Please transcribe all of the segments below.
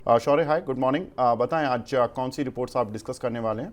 शौर्य हाय, good morning. बताएं आज कौन सी रिपोर्ट्स आप डिस्कस करने वाले हैं?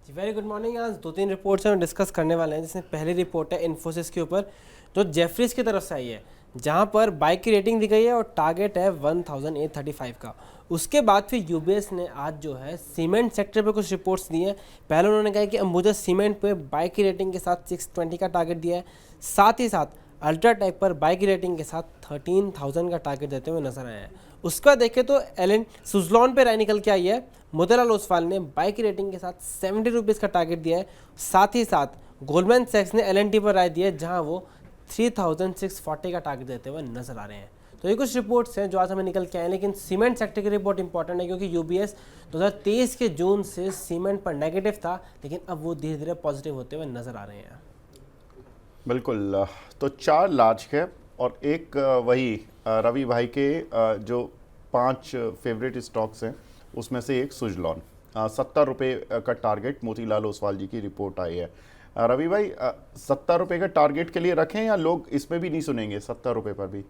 जी वेरी गुड मॉर्निंग। आज 2-3 रिपोर्ट्स हम डिस्कस करने वाले हैं, जिसमें पहली रिपोर्ट है इन्फोसिस के ऊपर, जो जेफरीज की तरफ से आई है, जहां पर बाई की रेटिंग दी गई है और टारगेट है 1835 का। उसके बाद फिर यूबीएस ने आज जो है सीमेंट सेक्टर पे कुछ रिपोर्ट्स दी हैं। पहले उन्होंने कहा कि अंबुजा सीमेंट पे बाई की रेटिंग के साथ 620 का टारगेट दिया है, साथ ही साथ अल्ट्राटेक पर बाई की रेटिंग के साथ 13,000 का टारगेट देते हुए नजर आए हैं। उसका देखें तो एलन सुजलॉन पे राय निकल के आई है। मोतीलाल ओसवाल ने बाई की रेटिंग के साथ 70 रुपीज़ का टारगेट दिया है। साथ ही साथ गोल्डमैन सैक्स ने एलएनटी पर राय दी है, जहां वो 3640 का टारगेट देते हुए नजर आ रहे हैं। तो ये कुछ रिपोर्ट्स हैं जो आज हमें निकल के आए, लेकिन सीमेंट सेक्टर की रिपोर्ट इंपॉर्टेंट है, क्योंकि यूबीएस 2023 के जून से सीमेंट पर नेगेटिव था, लेकिन अब वो धीरे धीरे पॉजिटिव होते हुए नजर आ रहे हैं। बिल्कुल। तो 4 लार्ज कैप और एक वही रवि भाई के जो 5 फेवरेट स्टॉक्स हैं, उसमें से एक सुजलॉन। 70 रुपये का टारगेट मोतीलाल ओसवाल जी की रिपोर्ट आई है। रवि भाई, 70 रुपये का टारगेट के लिए रखें या लोग इसमें भी नहीं सुनेंगे 70 रुपये पर भी?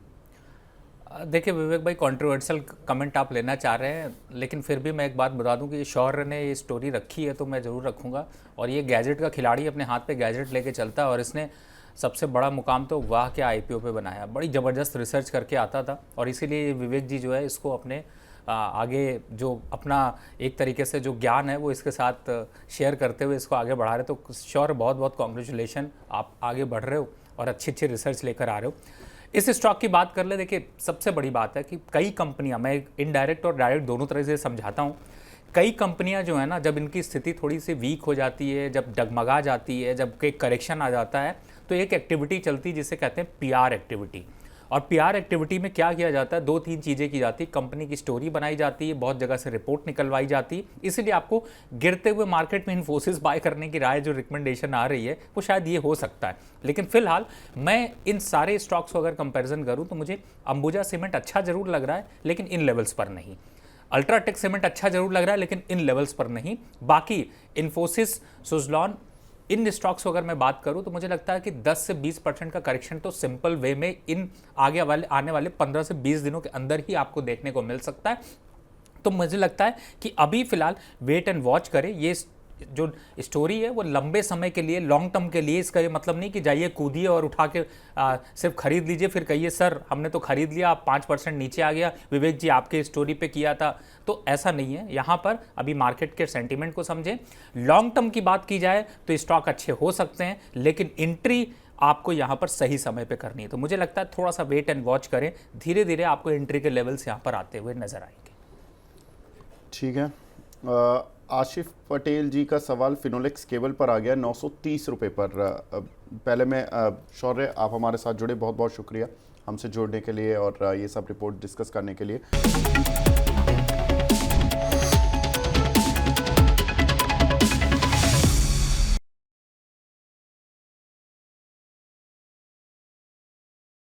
देखिए विवेक भाई, कंट्रोवर्शियल कमेंट आप लेना चाह रहे हैं, लेकिन फिर भी मैं एक बात बता दूं कि शौर्य ने ये स्टोरी रखी है तो मैं ज़रूर रखूंगा। और ये गैजेट का खिलाड़ी अपने हाथ पे गैजेट लेके चलता है, और इसने सबसे बड़ा मुकाम तो वाह के आईपीओ पे बनाया। बड़ी ज़बरदस्त रिसर्च करके आता था, और इसीलिए विवेक जी जो है इसको अपने आगे जो अपना एक तरीके से जो ज्ञान है वो इसके साथ शेयर करते हुए इसको आगे बढ़ा रहे। तो शौर्य, बहुत बहुत कॉन्ग्रेचुलेशन, आप आगे बढ़ रहे हो और अच्छी अच्छी रिसर्च लेकर आ रहे हो। इस स्टॉक की बात कर ले। देखिए सबसे बड़ी बात है कि कई कंपनियां, मैं इनडायरेक्ट और डायरेक्ट दोनों तरह से समझाता हूं, कई कंपनियां जो है ना, जब इनकी स्थिति थोड़ी सी वीक हो जाती है, जब डगमगा जाती है, जब एक करेक्शन आ जाता है, तो एक एक्टिविटी चलती है जिसे कहते हैं पीआर एक्टिविटी। और पीआर एक्टिविटी में क्या किया जाता है, 2-3 चीज़ें की जाती है। कंपनी की स्टोरी बनाई जाती है, बहुत जगह से रिपोर्ट निकलवाई जाती है। इसलिए आपको गिरते हुए मार्केट में इन्फोसिस बाय करने की राय जो रिकमेंडेशन आ रही है वो शायद ये हो सकता है। लेकिन फिलहाल मैं इन सारे स्टॉक्स को अगर कंपैरिजन करूं तो मुझे अंबुजा सीमेंट अच्छा जरूर लग रहा है, लेकिन इन लेवल्स पर नहीं। अल्ट्राटेक सीमेंट अच्छा जरूर लग रहा है, लेकिन इन लेवल्स पर नहीं। बाकी इन्फोसिस, सुजलॉन, इन स्टॉक्स को अगर मैं बात करूं तो मुझे लगता है कि 10 से 20% का करेक्शन तो सिंपल वे में इन आने वाले 15 से 20 दिनों के अंदर ही आपको देखने को मिल सकता है। तो मुझे लगता है कि अभी फिलहाल वेट एंड वॉच करें। ये जो स्टोरी है वो लंबे समय के लिए, लॉन्ग टर्म के लिए, इसका ये मतलब नहीं कि जाइए कूदिए और उठा के सिर्फ खरीद लीजिए, फिर कहिए सर हमने तो खरीद लिया, आप 5% नीचे आ गया, विवेक जी आपके स्टोरी पे किया था। तो ऐसा नहीं है। यहाँ पर अभी मार्केट के सेंटीमेंट को समझें। लॉन्ग टर्म की बात की जाए तो स्टॉक अच्छे हो सकते हैं, लेकिन एंट्री आपको यहाँ पर सही समय पे करनी है। तो मुझे लगता है थोड़ा सा वेट एंड वॉच करें, धीरे धीरे आपको एंट्री के लेवल्स यहाँ पर आते हुए नजर आएंगे। ठीक है। आशिफ पटेल जी का सवाल फिनोलेक्स केबल पर आ गया 930 रुपये पर। पहले मैं शौर्य, आप हमारे साथ जुड़े, बहुत बहुत शुक्रिया हमसे जुड़ने के लिए और ये सब रिपोर्ट डिस्कस करने के लिए।